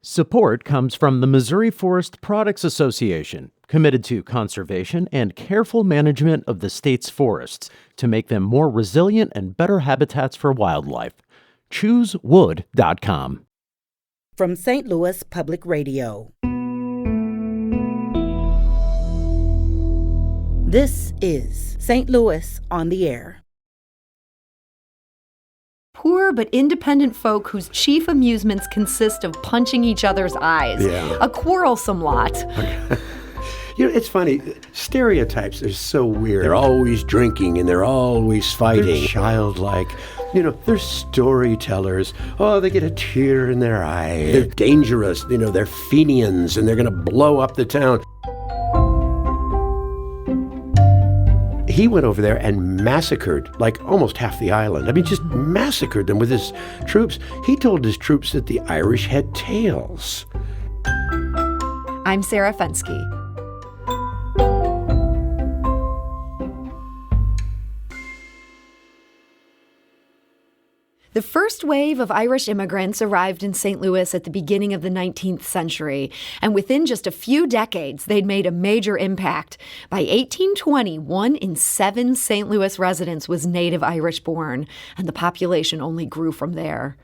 Support comes from the Missouri Forest Products Association, committed to conservation and careful management of the state's forests to make them more resilient and better habitats for wildlife. ChooseWood.com. From St. Louis Public Radio. This is St. Louis on the Air. Poor but independent folk whose chief amusements consist of punching each other's eyes. Yeah. A quarrelsome lot. You know, it's funny. Stereotypes are so weird. They're always drinking and they're always fighting. They're childlike. You know, they're storytellers. Oh, they get a tear in their eye. They're dangerous. You know, they're Fenians and they're going to blow up the town. He went over there and massacred, like, almost half the island. I mean, just massacred them with his troops. He told his troops that the Irish had tails. I'm Sarah Fensky. The first wave of Irish immigrants arrived in St. Louis at the beginning of the 19th century, and within just a few decades, they'd made a major impact. By 1820, 1 in 7 St. Louis residents was native Irish born, and the population only grew from there.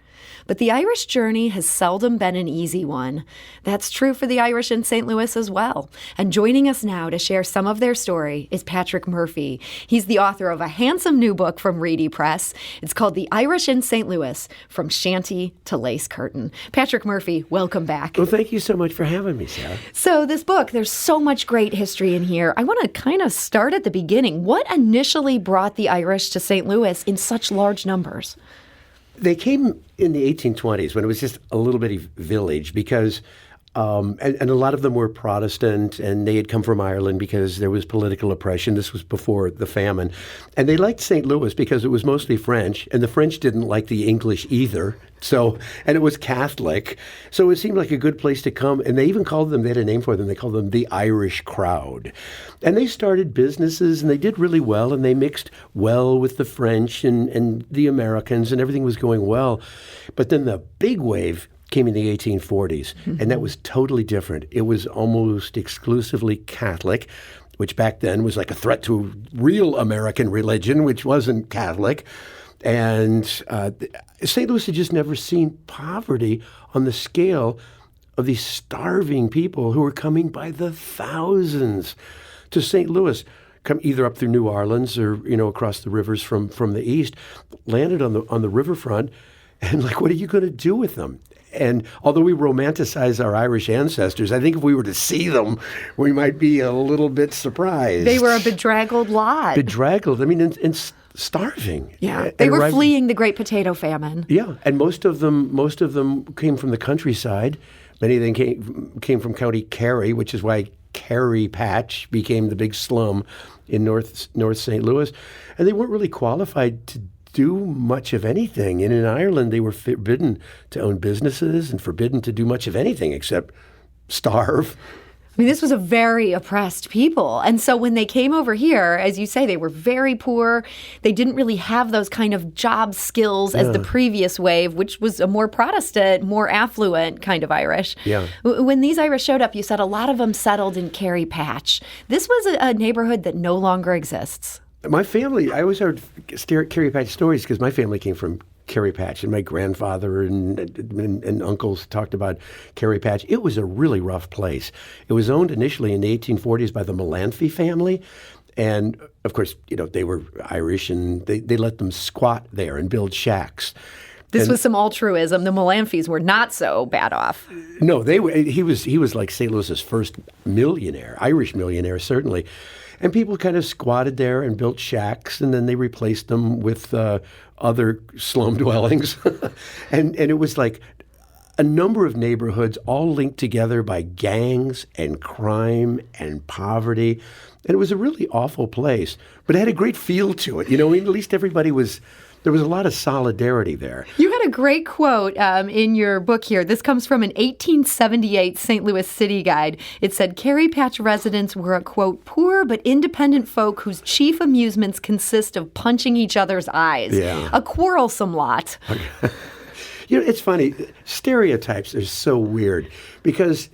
But the Irish journey has seldom been an easy one. That's true for the Irish in St. Louis as well. And joining us now to share some of their story is Patrick Murphy. He's the author of a handsome new book from Reedy Press. It's called The Irish in St. Louis, From Shanty to Lace Curtain. Patrick Murphy, welcome back. Well, thank you so much for having me, Sarah. So this book, there's so much great history in here. I want to kind of start at the beginning. What initially brought the Irish to St. Louis in such large numbers? They came in the 1820s when it was just a little bitty village because, and a lot of them were Protestant, and they had come from Ireland because there was political oppression. This was before the famine. And they liked St. Louis because it was mostly French, and the French didn't like the English either. So, and it was Catholic. So it seemed like a good place to come. And they even called them, they had a name for them, they called them the Irish crowd. And they started businesses and they did really well, and they mixed well with the French and the Americans, and everything was going well. But then the big wave came in the 1840s, and that was totally different. It was almost exclusively Catholic, which back then was like a threat to real American religion, which wasn't Catholic. And St. Louis had just never seen poverty on the scale of these starving people who were coming by the thousands to St. Louis, come either up through New Orleans or, you know, across the rivers from the east, landed on the riverfront, and like, what are you going to do with them? And although we romanticize our Irish ancestors, I think if we were to see them, we might be a little bit surprised. They were a bedraggled lot. Bedraggled. I mean, and starving. Yeah, they were fleeing the Great Potato Famine. Yeah, and most of them came from the countryside. Many of them came from County Kerry, which is why Kerry Patch became the big slum in North St. Louis. And they weren't really qualified to do much of anything. And in Ireland, they were forbidden to own businesses and forbidden to do much of anything except starve. I mean, this was a very oppressed people. And so when they came over here, as you say, they were very poor. They didn't really have those kind of job skills as the previous wave, which was a more Protestant, more affluent kind of Irish. Yeah. When these Irish showed up, you said a lot of them settled in Kerry Patch. This was a neighborhood that no longer exists. My family, I always heard Kerry Patch stories because my family came from Kerry Patch, and my grandfather and uncles talked about Kerry Patch. It was a really rough place. It was owned initially in the 1840s by the Melanphy family. And, of course, you know, they were Irish, and they let them squat there and build shacks. This was some altruism. The Melanphys were not so bad off. No, he was like St. Louis's first millionaire, Irish millionaire, certainly. And people kind of squatted there and built shacks, and then they replaced them with other slum dwellings. and it was like a number of neighborhoods all linked together by gangs and crime and poverty. And it was a really awful place, but it had a great feel to it. You know, at least everybody was... There was a lot of solidarity there. You had a great quote in your book here. This comes from an 1878 St. Louis City Guide. It said, Kerry Patch residents were a, quote, poor but independent folk whose chief amusements consist of punching each other's eyes. Yeah. A quarrelsome lot. It's funny. Stereotypes are so weird because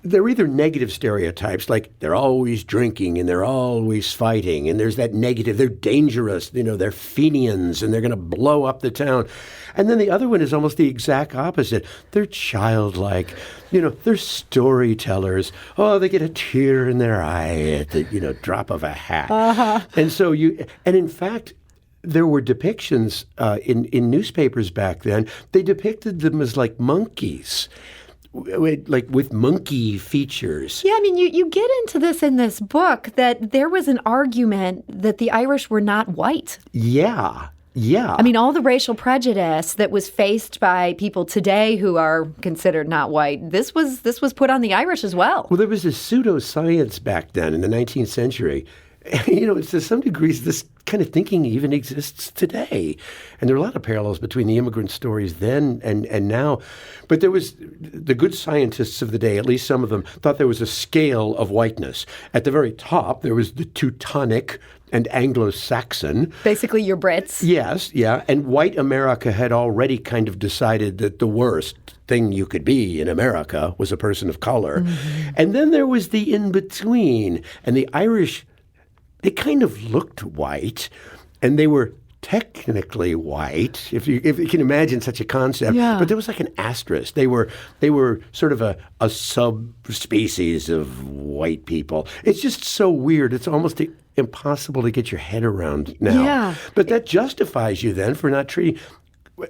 they're either negative stereotypes, like they're always drinking and they're always fighting, and there's that negative, they're dangerous, they're Fenians and they're going to blow up the town. And then the other one is almost the exact opposite. They're childlike, they're storytellers. Oh, they get a tear in their eye at the, drop of a hat. Uh-huh. And in fact, there were depictions in newspapers back then. They depicted them as like monkeys. Like with monkey features. Yeah, I mean, you get into this in this book that there was an argument that the Irish were not white. Yeah. I mean, all the racial prejudice that was faced by people today who are considered not white, this was put on the Irish as well. Well, there was this pseudoscience back then in the 19th century. To some degrees, this kind of thinking even exists today. And there are a lot of parallels between the immigrant stories then and now. But there was the good scientists of the day, at least some of them, thought there was a scale of whiteness. At the very top, there was the Teutonic and Anglo-Saxon. Basically your Brits. Yes, yeah. And white America had already kind of decided that the worst thing you could be in America was a person of color. Mm-hmm. And then there was the in-between. And the Irish, they kind of looked white, and they were technically white, if you can imagine such a concept. Yeah. But there was like an asterisk. They were sort of a subspecies of white people. It's just so weird. It's almost impossible to get your head around now. Yeah. But that justifies you then for not treating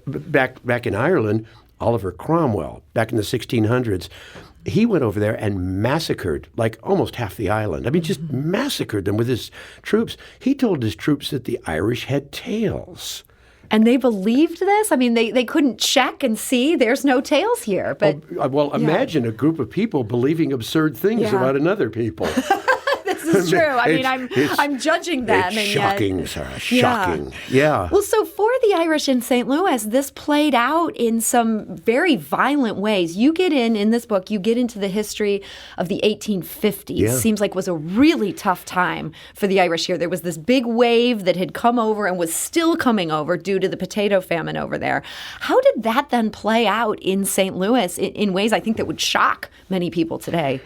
back in Ireland. Oliver Cromwell, back in the 1600s, he went over there and massacred like almost half the island. I mean, just massacred them with his troops. He told his troops that the Irish had tails. And they believed this? I mean, they couldn't check and see there's no tails here. But imagine a group of people believing absurd things about another people. This is true. I mean, I'm judging them. It's shocking, Sarah. Shocking. Yeah. Well, so for the Irish in St. Louis, this played out in some very violent ways. You get in this book, you get into the history of the 1850s. Yeah. Seems like was a really tough time for the Irish here. There was this big wave that had come over and was still coming over due to the potato famine over there. How did that then play out in St. Louis in ways I think that would shock many people today?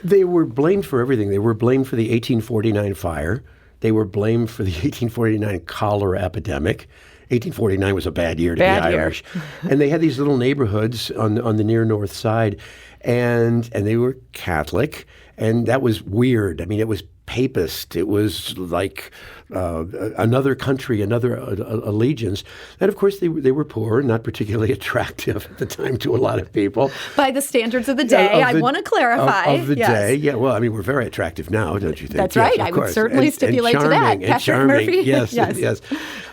They were blamed for everything. They were blamed for the 1849 fire. They were blamed for the 1849 cholera epidemic. 1849 was a bad year to be Irish. And they had these little neighborhoods on the near north side, and they were Catholic, and that was weird. I mean, it was papist. It was like another country, another allegiance. And of course, they were poor, not particularly attractive at the time to a lot of people. By the standards of the day, I want to clarify. Of the day, yeah. Well, I mean, we're very attractive now, don't you think? That's right. I would certainly stipulate to that. Patrick Murphy. Yes.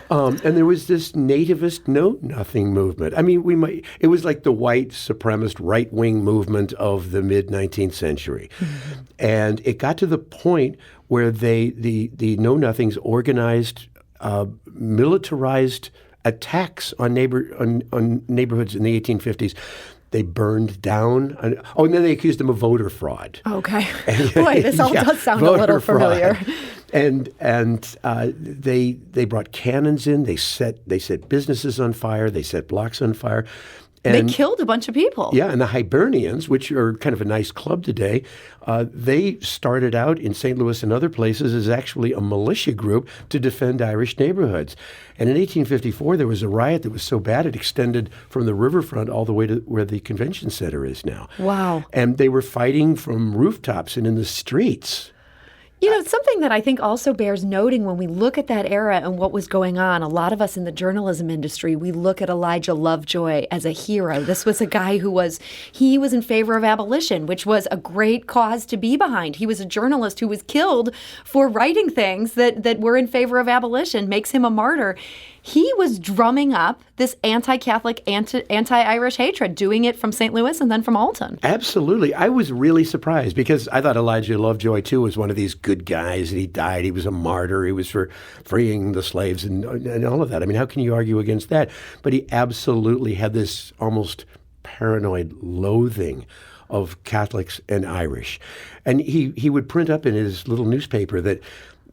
And there was this nativist know-nothing movement. I mean, it was like the white supremacist right-wing movement of the mid-19th century. Mm-hmm. And it got to the point where the know-nothings organized militarized attacks on neighborhoods in the 1850s. They burned down. And then they accused them of voter fraud. Okay. Boy, this all does sound a little familiar. And they brought cannons in. They set businesses on fire. They set blocks on fire. And they killed a bunch of people. Yeah, and the Hibernians, which are kind of a nice club today, they started out in St. Louis and other places as actually a militia group to defend Irish neighborhoods. And in 1854, there was a riot that was so bad it extended from the riverfront all the way to where the convention center is now. Wow. And they were fighting from rooftops and in the streets. You know, something that I think also bears noting when we look at that era and what was going on, a lot of us in the journalism industry, we look at Elijah Lovejoy as a hero. This was a guy who was in favor of abolition, which was a great cause to be behind. He was a journalist who was killed for writing things that were in favor of abolition, makes him a martyr. He was drumming up this anti-Catholic, anti-Irish hatred, doing it from St. Louis and then from Alton. Absolutely. I was really surprised because I thought Elijah Lovejoy, too, was one of these good guys, and he died. He was a martyr. He was for freeing the slaves and all of that. I mean, how can you argue against that? But he absolutely had this almost paranoid loathing of Catholics and Irish. And he would print up in his little newspaper that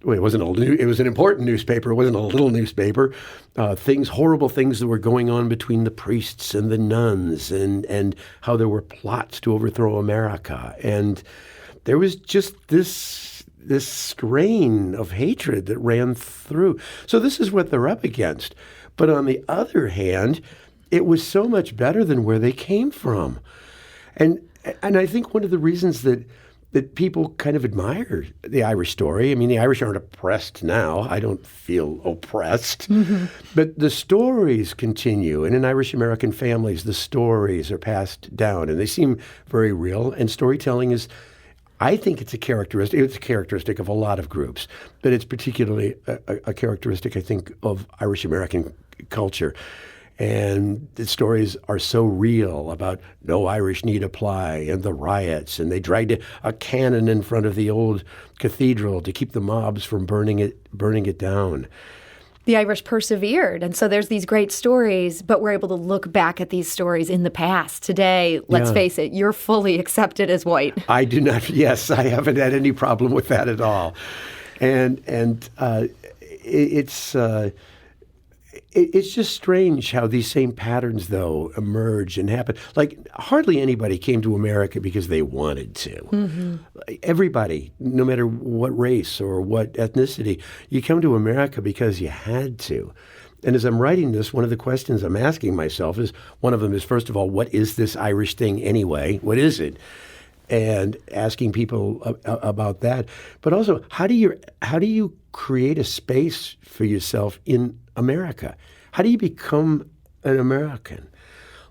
well, it wasn't it was an important newspaper. It wasn't a little newspaper. Horrible things that were going on between the priests and the nuns, and how there were plots to overthrow America. And there was just this strain of hatred that ran through. So this is what they're up against. But on the other hand, it was so much better than where they came from. And I think one of the reasons that people kind of admire the Irish story. I mean, the Irish aren't oppressed now. I don't feel oppressed. Mm-hmm. But the stories continue. And in Irish-American families, the stories are passed down. And they seem very real. And storytelling is, I think it's a characteristic of a lot of groups. But it's particularly a characteristic, I think, of Irish-American culture. And the stories are so real about no Irish need apply and the riots. And they dragged a cannon in front of the old cathedral to keep the mobs from burning it down. The Irish persevered. And so there's these great stories, but we're able to look back at these stories in the past. Today, let's face it, you're fully accepted as white. I do not. Yes, I haven't had any problem with that at all. It's just strange how these same patterns, though, emerge and happen. Like, hardly anybody came to America because they wanted to. Mm-hmm. Everybody, no matter what race or what ethnicity, you come to America because you had to. And as I'm writing this, one of the questions I'm asking myself is, one of them is, first of all, what is this Irish thing anyway? What is it? And asking people about that. But also, how do you create a space for yourself in America? How do you become an American?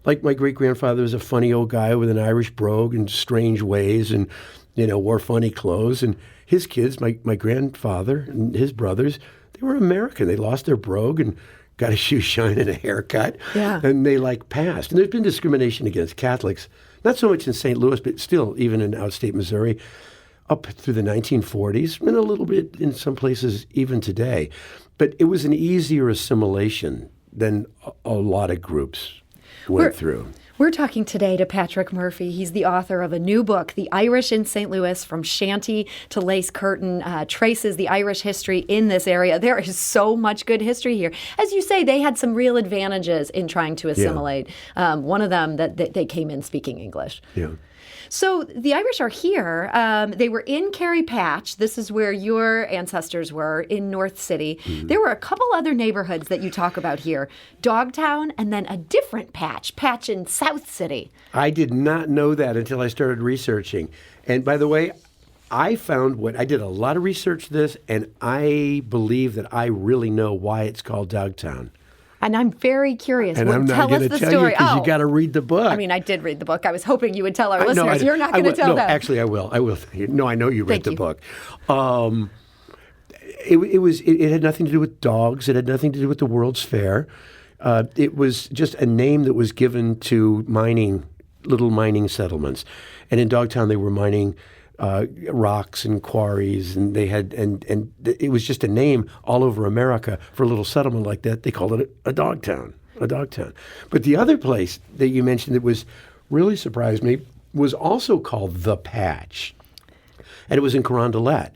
Like, my great-grandfather was a funny old guy with an Irish brogue and strange ways and, wore funny clothes. And his kids, my grandfather and his brothers, they were American. They lost their brogue and got a shoe shine and a haircut. Yeah. And they, passed. And there's been discrimination against Catholics, not so much in St. Louis, but still even in outstate Missouri, up through the 1940s, and a little bit in some places even today. But it was an easier assimilation than a lot of groups went through. We're talking today to Patrick Murphy. He's the author of a new book, The Irish in St. Louis, From Shanty to Lace Curtain, traces the Irish history in this area. There is so much good history here. As you say, they had some real advantages in trying to assimilate. Yeah. One of them, that they came in speaking English. Yeah. So the Irish are here. They were in Kerry Patch. This is where your ancestors were, in North City. Mm-hmm. There were a couple other neighborhoods that you talk about here. Dogtown, and then a different patch in South City. I did not know that until I started researching. And by the way, I did a lot of research this, and I believe that I really know why it's called Dogtown. And I'm very curious. And I'm not going to tell you because you got to read the book. I mean, I did read the book. I was hoping you would tell our listeners. You're not going to tell them. No, actually, I will. No, I know you read the book. It had nothing to do with dogs. It had nothing to do with the World's Fair. It was just a name that was given to little mining settlements. And in Dogtown, they were mining rocks and quarries, and they had and it was just a name all over America for a little settlement like that. They called it a dogtown. But the other place that you mentioned that was really surprised me was also called the Patch, and it was in Carondelet.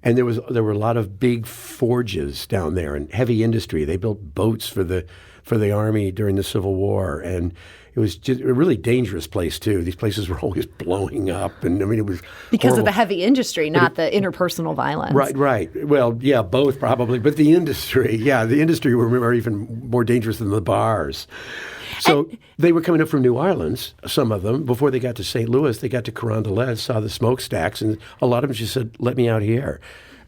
And there were a lot of big forges down there and heavy industry. They built boats for the army during the Civil War, and it was just a really dangerous place, too. These places were always blowing up, and I mean, it was because horrible. of the heavy industry, not the interpersonal violence. Right. Well, yeah, both probably, but the industry were even more dangerous than the bars. So they were coming up from New Orleans, some of them. Before they got to St. Louis, they got to Carondelet, saw the smokestacks, and a lot of them just said, "Let me out here,"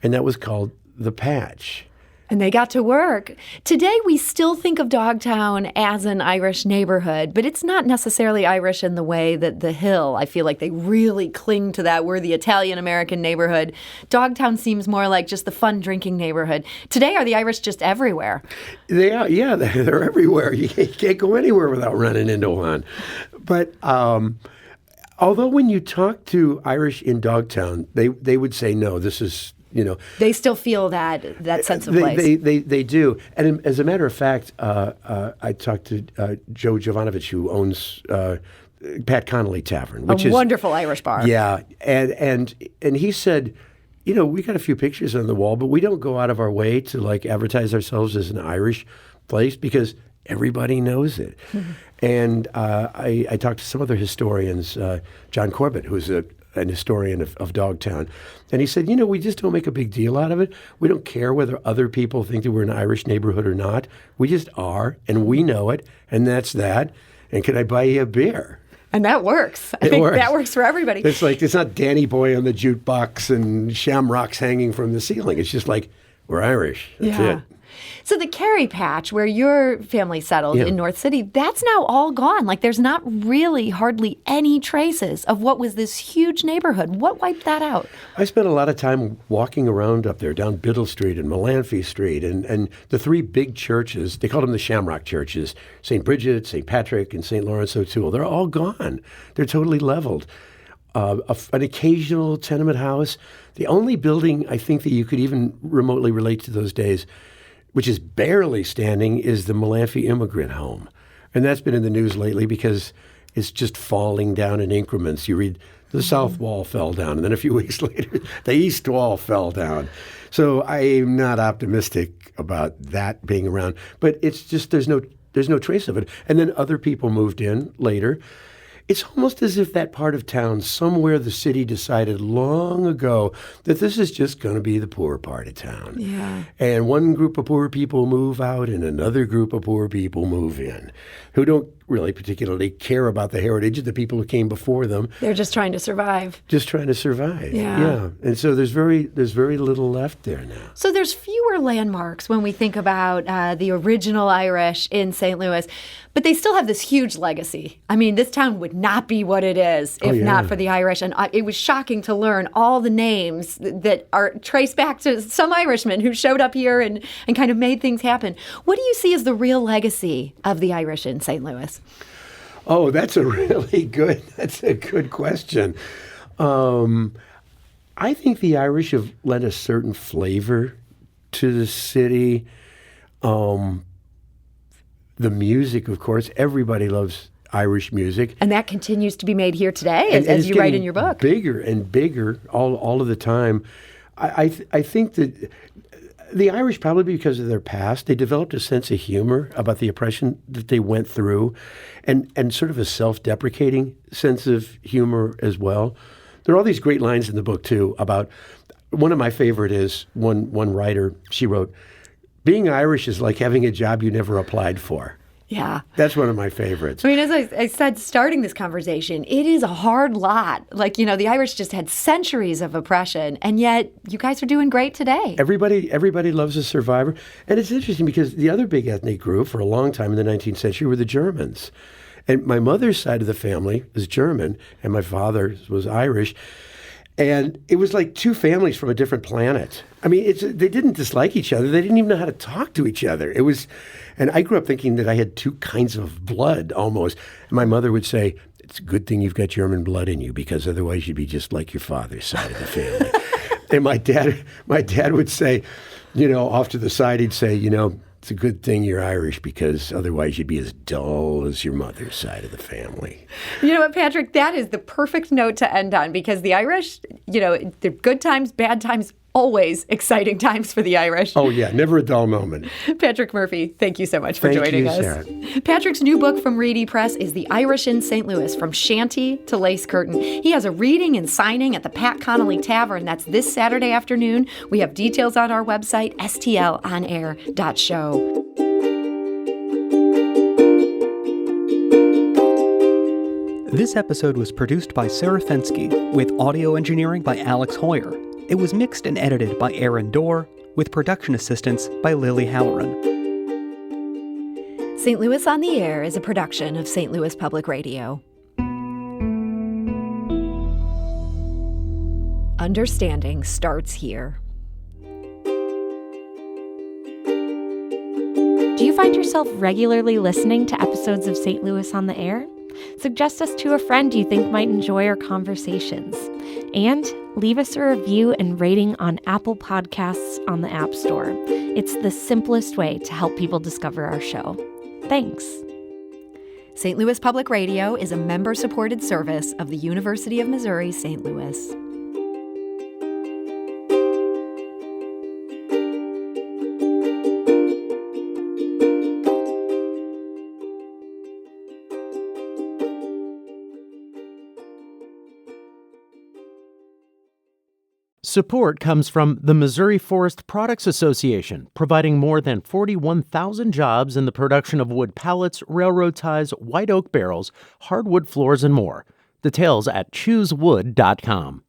and that was called the Patch. And they got to work. Today, we still think of Dogtown as an Irish neighborhood, but it's not necessarily Irish in the way that the Hill, I feel like they really cling to that. We're the Italian-American neighborhood. Dogtown seems more like just the fun drinking neighborhood. Today, are the Irish just everywhere? They are, yeah, they're everywhere. You can't go anywhere without running into one. But although when you talk to Irish in Dogtown, they would say, no, this is... they still feel that sense of place. They do. And as a matter of fact, I talked to Joe Jovanovich, who owns Pat Connolly Tavern, which is a wonderful Irish bar. Yeah, and he said we got a few pictures on the wall, but we don't go out of our way to like advertise ourselves as an Irish place because everybody knows it. Mm-hmm. And I talked to some other historians, John Corbett, who's an historian of Dogtown, and he said, we just don't make a big deal out of it. We don't care whether other people think that we're an Irish neighborhood or not. We just are, and we know it, and that's that. And can I buy you a beer? And that works. I think that works for everybody. It's like, it's not Danny Boy on the jukebox and shamrocks hanging from the ceiling. It's just like, we're Irish. That's it. So the Kerry Patch, where your family settled in North City, that's now all gone. Like there's not really hardly any traces of what was this huge neighborhood. What wiped that out? I spent a lot of time walking around up there, down Biddle Street and Melanphy Street, and the three big churches, they called them the Shamrock churches, St. Bridget, St. Patrick, and St. Lawrence O'Toole. They're all gone. They're totally leveled. An occasional tenement house. The only building I think that you could even remotely relate to those days, which is barely standing, is the Melanphy immigrant home. And that's been in the news lately because it's just falling down in increments. You read the south wall fell down, and then a few weeks later, the east wall fell down. So I'm not optimistic about that being around. But it's just there's no trace of it. And then other people moved in later. It's almost as if that part of town, somewhere the city decided long ago that this is just going to be the poor part of town. Yeah. And one group of poor people move out and another group of poor people move in who don't really particularly care about the heritage of the people who came before them. They're just trying to survive. Just trying to survive. Yeah. And so there's very little left there now. So there's fewer landmarks when we think about the original Irish in St. Louis, but they still have this huge legacy. I mean, this town would not be what it is if not for the Irish. And it was shocking to learn all the names that are traced back to some Irishmen who showed up here and kind of made things happen. What do you see as the real legacy of the Irish in St. Louis? Oh, that's a good question. I think the Irish have lent a certain flavor to the city. The music, of course, everybody loves Irish music. And that continues to be made here today, as you write in your book. Bigger and bigger all of the time. I think that the Irish, probably because of their past, they developed a sense of humor about the oppression that they went through and sort of a self-deprecating sense of humor as well. There are all these great lines in the book, too, about one of my favorite is one writer, she wrote, being Irish is like having a job you never applied for. Yeah. That's one of my favorites. I mean, as I said, starting this conversation, it is a hard lot. Like, the Irish just had centuries of oppression, and yet you guys are doing great today. Everybody loves a survivor. And it's interesting because the other big ethnic group for a long time in the 19th century were the Germans. And my mother's side of the family was German, and my father's was Irish. And it was like two families from a different planet. I mean, they didn't dislike each other. They didn't even know how to talk to each other. And I grew up thinking that I had two kinds of blood almost. And my mother would say, it's a good thing you've got German blood in you because otherwise you'd be just like your father's side of the family. And my dad would say, off to the side, he'd say, it's a good thing you're Irish because otherwise you'd be as dull as your mother's side of the family. You know what, Patrick? That is the perfect note to end on because the Irish, they're good times, bad times, always exciting times for the Irish. Oh, yeah. Never a dull moment. Patrick Murphy, thank you so much for joining us. Sarah. Patrick's new book from Reedy Press is The Irish in St. Louis, From Shanty to Lace Curtain. He has a reading and signing at the Pat Connolly Tavern. That's this Saturday afternoon. We have details on our website, stlonair.show. This episode was produced by Sarah Fensky, with audio engineering by Alex Hoyer. It was mixed and edited by Aaron Dorr, with production assistance by Lily Halloran. St. Louis on the Air is a production of St. Louis Public Radio. Understanding starts here. Do you find yourself regularly listening to episodes of St. Louis on the Air? Suggest us to a friend you think might enjoy our conversations. And leave us a review and rating on Apple Podcasts on the App Store. It's the simplest way to help people discover our show. Thanks. St. Louis Public Radio is a member-supported service of the University of Missouri, St. Louis. Support comes from the Missouri Forest Products Association, providing more than 41,000 jobs in the production of wood pallets, railroad ties, white oak barrels, hardwood floors, and more. Details at choosewood.com.